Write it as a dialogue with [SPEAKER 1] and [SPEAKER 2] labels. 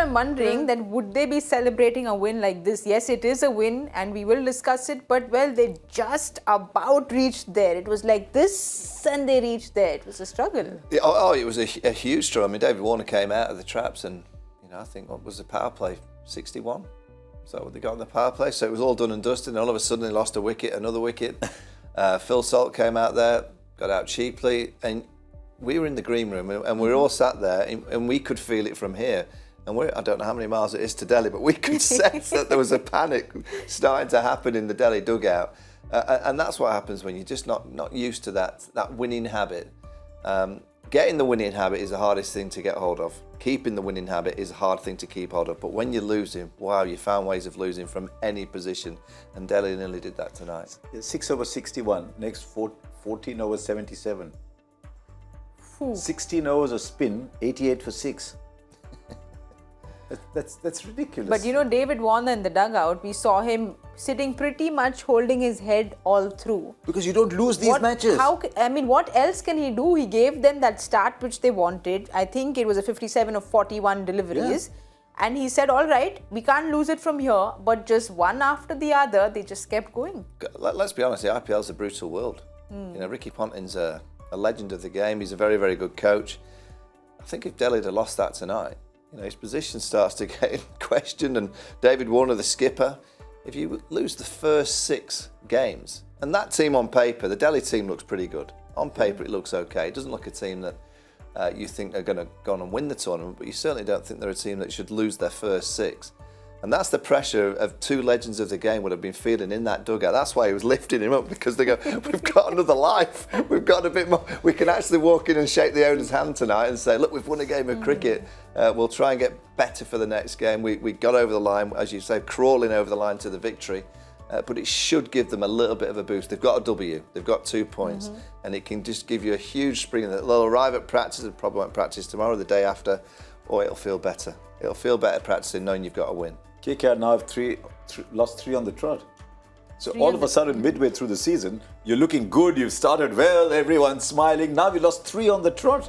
[SPEAKER 1] I'm wondering that would they be celebrating a win like this? Yes, it is a win and we will discuss it, but well, they just about reached there. It was like this and they reached there. It was a struggle.
[SPEAKER 2] Yeah, it was a huge struggle. I mean, David Warner came out of the traps and, I think, what was the power play? 61? So what they got on the power play? So it was all done and dusted, and all of a sudden they lost a wicket, another wicket. Phil Salt came out there, got out cheaply, and we were in the green room and we were all sat there and we could feel it from here. And I don't know how many miles it is to Delhi, but we could sense that there was a panic starting to happen in the Delhi dugout. And that's what happens when you're just not used to that winning habit. Getting the winning habit is the hardest thing to get hold of. Keeping the winning habit is a hard thing to keep hold of. But when you're losing, wow, you found ways of losing from any position. And Delhi nearly did that tonight.
[SPEAKER 3] 6 over 61, next 14 over 77. 16 overs of spin, 88 for 6. That's ridiculous.
[SPEAKER 1] But David Warner in the dugout, we saw him sitting pretty much holding his head all through.
[SPEAKER 3] Because you don't lose these matches.
[SPEAKER 1] What else can he do? He gave them that start which they wanted. I think it was a 57 of 41 deliveries. Yeah. And he said, all right, we can't lose it from here. But just one after the other, they just kept going.
[SPEAKER 2] Let's be honest, the IPL is a brutal world. Ricky Ponting's a legend of the game. He's a very, very good coach. I think if Delhi had lost that tonight, his position starts to get questioned, and David Warner, the skipper, if you lose the first 6 games, and that team on paper, the Delhi team looks pretty good. On paper, it looks okay. It doesn't look a team that you think are going to go on and win the tournament, but you certainly don't think they're a team that should lose their first 6. And that's the pressure of 2 legends of the game would have been feeling in that dugout. That's why he was lifting him up, because they go, we've got another life. We've got a bit more. We can actually walk in and shake the owner's hand tonight and say, look, we've won a game of cricket. We'll try and get better for the next game. We got over the line, as you say, crawling over the line to the victory. But it should give them a little bit of a boost. They've got a W. They've got 2 points. And it can just give you a huge spring. They'll arrive at practice. They probably won't practice tomorrow, the day after. Or it'll feel better. It'll feel better practicing knowing you've got a win.
[SPEAKER 3] KKR now have lost 3 on the trot. So all of a sudden, midway through the season, you're looking good, you've started well, everyone's smiling. Now we lost 3 on the trot.